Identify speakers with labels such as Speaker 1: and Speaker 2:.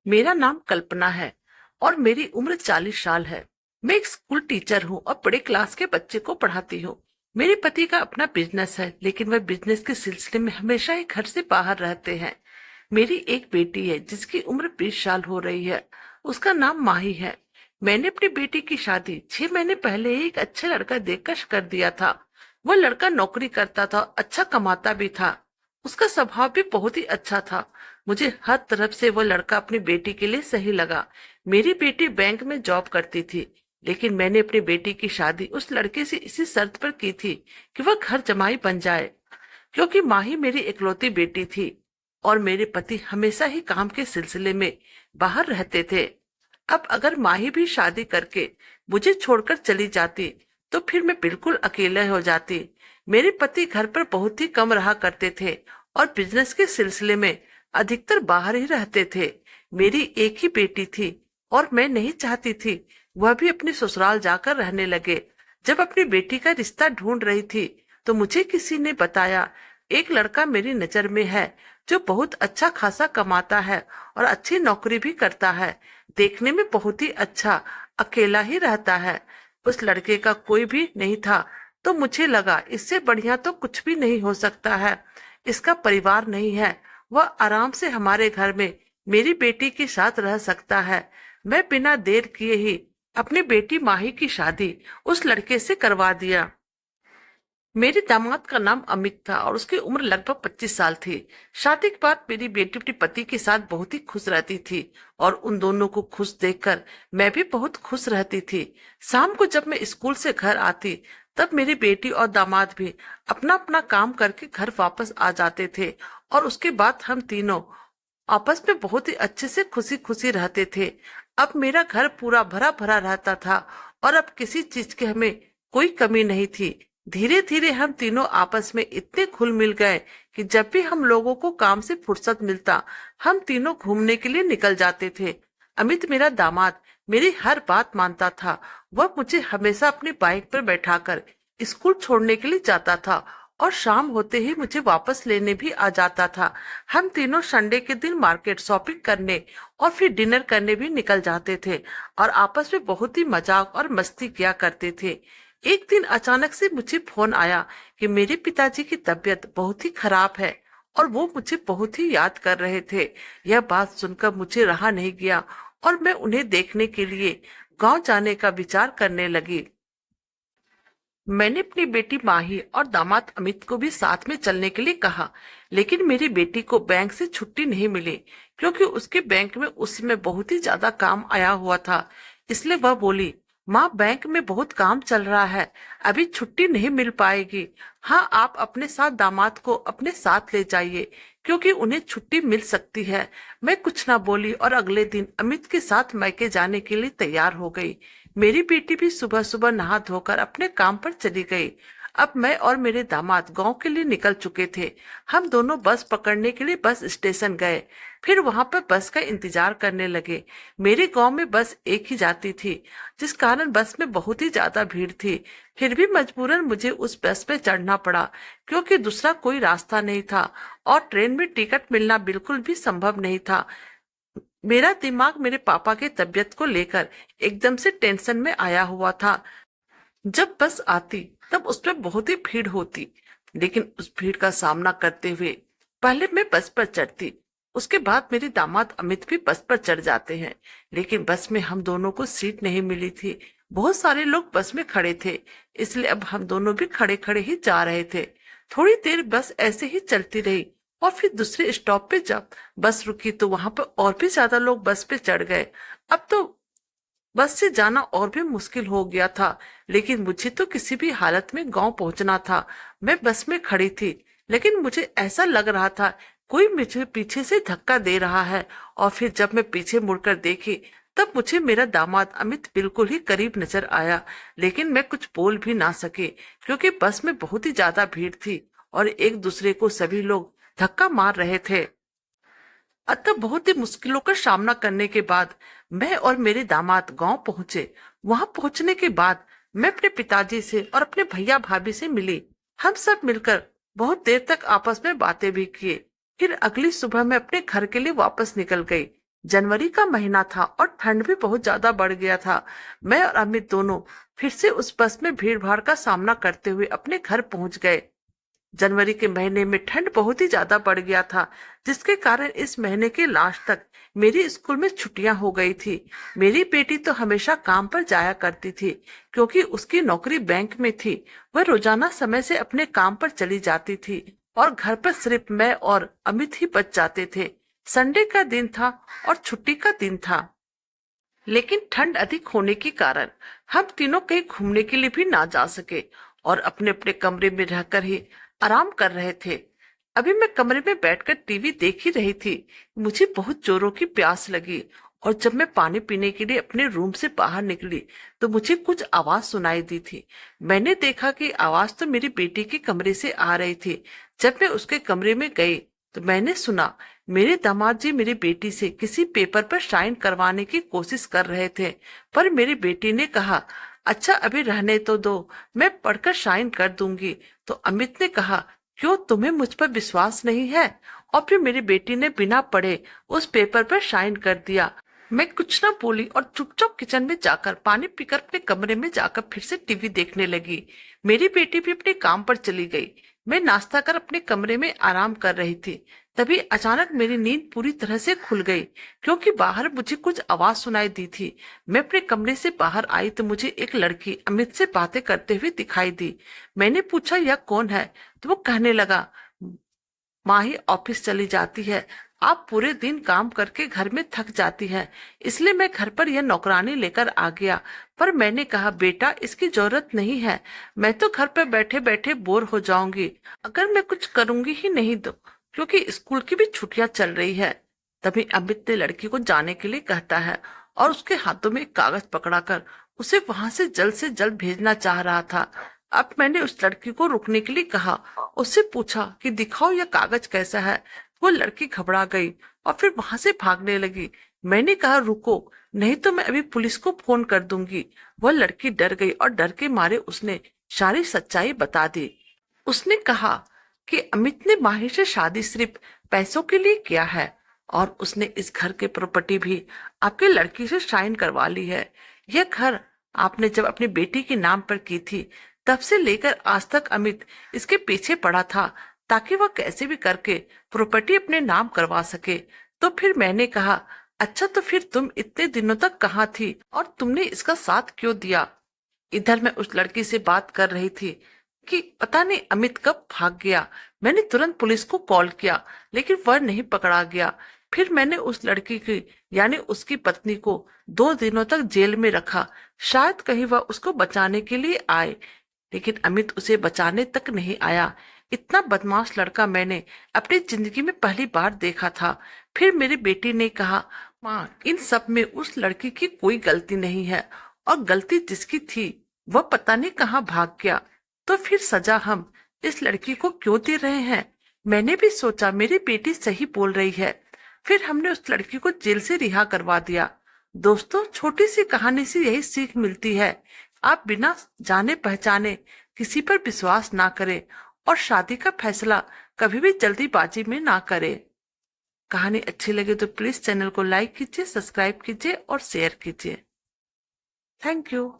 Speaker 1: मेरा नाम कल्पना है और मेरी उम्र 40 साल है। मैं एक स्कूल टीचर हूँ और बड़े क्लास के बच्चे को पढ़ाती हूँ। मेरे पति का अपना बिजनेस है, लेकिन वह बिजनेस के सिलसिले में हमेशा ही घर से बाहर रहते हैं। मेरी एक बेटी है जिसकी उम्र 20 साल हो रही है। उसका नाम माही है। मैंने अपनी बेटी की शादी 6 महीने पहले ही एक अच्छा लड़का देखकर कर दिया था। वह लड़का नौकरी करता था, अच्छा कमाता भी था। उसका स्वभाव भी बहुत ही अच्छा था। मुझे हर तरफ से वो लड़का अपनी बेटी के लिए सही लगा। मेरी बेटी बैंक में जॉब करती थी, लेकिन मैंने अपनी बेटी की शादी उस लड़के से इसी शर्त पर की थी कि वह घर जमाई बन जाए, क्योंकि माही मेरी इकलौती बेटी थी और मेरे पति हमेशा ही काम के सिलसिले में बाहर रहते थे। अब अगर माही भी शादी करके मुझे छोड़कर चली जाती तो फिर मैं बिल्कुल अकेला हो जाती। मेरे पति घर पर बहुत ही कम रहा करते थे और बिजनेस के सिलसिले में अधिकतर बाहर ही रहते थे। मेरी एक ही बेटी थी और मैं नहीं चाहती थी वह भी अपने ससुराल जाकर रहने लगे। जब अपनी बेटी का रिश्ता ढूंढ रही थी तो मुझे किसी ने बताया एक लड़का मेरी नजर में है जो बहुत अच्छा खासा कमाता है और अच्छी नौकरी भी करता है। देखने में बहुत ही अच्छा, अकेला ही रहता है। उस लड़के का कोई भी नहीं था, तो मुझे लगा इससे बढ़िया तो कुछ भी नहीं हो सकता है। इसका परिवार नहीं है, वह आराम से हमारे घर में मेरी बेटी के साथ रह सकता है। मैं बिना देर किए ही अपनी बेटी माही की शादी उस लड़के से करवा दिया। मेरे दामाद का नाम अमित था और उसकी उम्र लगभग 25 साल थी। शादी के बाद मेरी बेटी अपने पति के साथ बहुत ही खुश रहती थी और उन दोनों को खुश देखकर मैं भी बहुत खुश रहती थी। शाम को जब मैं स्कूल से घर आती तब मेरी बेटी और दामाद भी अपना अपना काम करके घर वापस आ जाते थे और उसके बाद हम तीनों आपस में बहुत ही अच्छे से खुशी खुशी रहते थे। अब मेरा घर पूरा भरा भरा रहता था और अब किसी चीज की हमें कोई कमी नहीं थी। धीरे धीरे हम तीनों आपस में इतने घुल मिल गए कि जब भी हम लोगों को काम से फुर्सत मिलता हम तीनों घूमने के लिए निकल जाते थे। अमित मेरा दामाद मेरी हर बात मानता था। वह मुझे हमेशा अपनी बाइक पर बैठाकर स्कूल छोड़ने के लिए जाता था और शाम होते ही मुझे वापस लेने भी आ जाता था। हम तीनों संडे के दिन मार्केट शॉपिंग करने और फिर डिनर करने भी निकल जाते थे और आपस में बहुत ही मजाक और मस्ती किया करते थे। एक दिन अचानक से मुझे फोन आया कि मेरे पिताजी की तबीयत बहुत ही खराब है और वो मुझे बहुत ही याद कर रहे थे। यह बात सुनकर मुझे रहा नहीं गया और मैं उन्हें देखने के लिए गांव जाने का विचार करने लगी। मैंने अपनी बेटी माही और दामाद अमित को भी साथ में चलने के लिए कहा, लेकिन मेरी बेटी को बैंक से छुट्टी नहीं मिली, क्योंकि उसके बैंक में उस समय बहुत ही ज्यादा काम आया हुआ था। इसलिए वह बोली, माँ बैंक में बहुत काम चल रहा है, अभी छुट्टी नहीं मिल पाएगी। हाँ, आप अपने साथ दामाद को अपने साथ ले जाइए, क्योंकि उन्हें छुट्टी मिल सकती है। मैं कुछ ना बोली और अगले दिन अमित के साथ मैके जाने के लिए तैयार हो गई। मेरी बेटी भी सुबह सुबह नहा धोकर अपने काम पर चली गई। अब मैं और मेरे दामाद गांव के लिए निकल चुके थे। हम दोनों बस पकड़ने के लिए बस स्टेशन गए, फिर वहां पर बस का इंतजार करने लगे। मेरे गांव में बस एक ही जाती थी, जिस कारण बस में बहुत ही ज्यादा भीड़ थी। फिर भी मजबूरन मुझे उस बस पे चढ़ना पड़ा, क्योंकि दूसरा कोई रास्ता नहीं था और ट्रेन में टिकट मिलना बिल्कुल भी संभव नहीं था। मेरा दिमाग मेरे पापा की तबीयत को लेकर एकदम से टेंशन में आया हुआ था। जब बस आती तब उसमें बहुत ही भीड़ होती, लेकिन उस भीड़ का सामना करते हुए पहले मैं बस पर चढ़ती, उसके बाद मेरे दामाद अमित भी बस पर चढ़ जाते हैं। लेकिन बस में हम दोनों को सीट नहीं मिली थी। बहुत सारे लोग बस में खड़े थे, इसलिए अब हम दोनों भी खड़े खड़े ही जा रहे थे। थोड़ी देर बस ऐसे ही चलती रही और फिर दूसरे स्टॉप पे जब बस रुकी तो वहां पर और भी ज्यादा लोग बस पे चढ़ गए। अब तो बस से जाना और भी मुश्किल हो गया था, लेकिन मुझे तो किसी भी हालत में गांव पहुंचना था। मैं बस में खड़ी थी, लेकिन मुझे ऐसा लग रहा था कोई मुझे पीछे से धक्का दे रहा है। और फिर जब मैं पीछे मुड़कर देखी तब मुझे मेरा दामाद अमित बिल्कुल ही करीब नजर आया, लेकिन मैं कुछ बोल भी ना सके, क्योंकि बस में बहुत ही ज्यादा भीड़ थी और एक दूसरे को सभी लोग धक्का मार रहे थे। अतः बहुत ही मुश्किलों का सामना करने के बाद मैं और मेरे दामाद गांव पहुंचे। वहां पहुंचने के बाद मैं अपने पिताजी से और अपने भैया भाभी से मिली। हम सब मिलकर बहुत देर तक आपस में बातें भी किए। फिर अगली सुबह मैं अपने घर के लिए वापस निकल गई। जनवरी का महीना था और ठंड भी बहुत ज्यादा बढ़ गया था। मैं और अमित दोनों फिर से उस बस में भीड़ भाड़ का सामना करते हुए अपने घर पहुंच गए। जनवरी के महीने में ठंड बहुत ही ज्यादा बढ़ गया था, जिसके कारण इस महीने के लास्ट तक मेरी स्कूल में छुट्टियां हो गई थी। मेरी बेटी तो हमेशा काम पर जाया करती थी, क्योंकि उसकी नौकरी बैंक में थी। वह रोजाना समय से अपने काम पर चली जाती थी और घर पर सिर्फ मैं और अमित ही बच जाते थे। संडे का दिन था और छुट्टी का दिन था, लेकिन ठंड अधिक होने के कारण हम तीनों कहीं घूमने के लिए भी ना जा सके और अपने अपने कमरे में रहकर ही आराम कर रहे थे। अभी मैं कमरे में बैठकर टीवी देख ही रही थी। मुझे बहुत जोरों की प्यास लगी और जब मैं पानी पीने के लिए अपने रूम से बाहर निकली तो मुझे कुछ आवाज सुनाई दी थी। मैंने देखा कि आवाज तो मेरी बेटी के कमरे से आ रही थी। जब मैं उसके कमरे में गई तो मैंने सुना मेरे दामाद जी मेरी बेटी से किसी पेपर पर साइन करवाने की कोशिश कर रहे थे, पर मेरी बेटी ने कहा, अच्छा अभी रहने तो दो, मैं पढ़कर साइन कर दूंगी। तो अमित ने कहा, क्यों, तुम्हें मुझ पर विश्वास नहीं है? और फिर मेरी बेटी ने बिना पढ़े उस पेपर पर साइन कर दिया। मैं कुछ ना बोली और चुपचाप किचन में जाकर पानी पीकर अपने कमरे में जाकर फिर से टीवी देखने लगी। मेरी बेटी भी अपने काम पर चली गई। मैं नाश्ता कर अपने कमरे में आराम कर रही थी। तभी अचानक मेरी नींद पूरी तरह से खुल गई, क्योंकि बाहर मुझे कुछ आवाज सुनाई दी थी। मैं अपने कमरे से बाहर आई तो मुझे एक लड़की अमित से बातें करते हुए दिखाई दी। मैंने पूछा, यह कौन है? तो वो कहने लगा, माँ ही ऑफिस चली जाती है, आप पूरे दिन काम करके घर में थक जाती है, इसलिए मैं घर पर यह नौकरानी लेकर आ गया। पर मैंने कहा, बेटा इसकी जरूरत नहीं है, मैं तो घर पर बैठे बैठे बोर हो जाऊंगी अगर मैं कुछ करूंगी ही नहीं तो, क्योंकि स्कूल की भी छुट्टियां चल रही है। तभी अमित ने लड़की को जाने के लिए कहता है और उसके हाथों में एक कागज पकड़ाकर उसे वहां से जल्द भेजना चाह रहा था। अब मैंने उस लड़की को रुकने के लिए कहा, उससे पूछा कि दिखाओ यह कागज कैसा है। वो लड़की घबरा गई और फिर वहां से भागने लगी। मैंने कहा, रुको, नहीं तो मैं अभी पुलिस को फोन कर दूंगी। वह लड़की डर गई और डर के मारे उसने सारी सच्चाई बता दी। उसने कहा कि अमित ने माहिर से शादी सिर्फ पैसों के लिए किया है और उसने इस घर के प्रॉपर्टी भी आपके लड़की से साइन करवा ली है। यह घर आपने जब अपनी बेटी के नाम पर की थी, तब से लेकर आज तक अमित इसके पीछे पड़ा था, ताकि वह कैसे भी करके प्रॉपर्टी अपने नाम करवा सके। तो फिर मैंने कहा, अच्छा तो फिर तुम इतने दिनों तक कहाँ थी और तुमने इसका साथ क्यों दिया? इधर मैं उस लड़की से बात कर रही थी कि पता नहीं अमित कब भाग गया। मैंने तुरंत पुलिस को कॉल किया, लेकिन वह नहीं पकड़ा गया। फिर मैंने उस लड़की की यानी उसकी पत्नी को 2 दिनों तक जेल में रखा, शायद कहीं वह उसको बचाने के लिए आए, लेकिन अमित उसे बचाने तक नहीं आया। इतना बदमाश लड़का मैंने अपनी जिंदगी में पहली बार देखा था। फिर मेरी बेटी ने कहा, माँ इन सब में उस लड़की की कोई गलती नहीं है, और गलती जिसकी थी वह पता नहीं कहाँ भाग गया। तो फिर सजा हम इस लड़की को क्यों दे रहे हैं? मैंने भी सोचा मेरी बेटी सही बोल रही है। फिर हमने उस लड़की को जेल से रिहा करवा दिया। दोस्तों, छोटी सी कहानी से यही सीख मिलती है, आप बिना जाने पहचाने किसी पर विश्वास ना करें और शादी का फैसला कभी भी जल्दीबाजी में ना करें। कहानी अच्छी लगे तो प्लीज चैनल को लाइक कीजिए, सब्सक्राइब कीजिए और शेयर कीजिए। Thank you.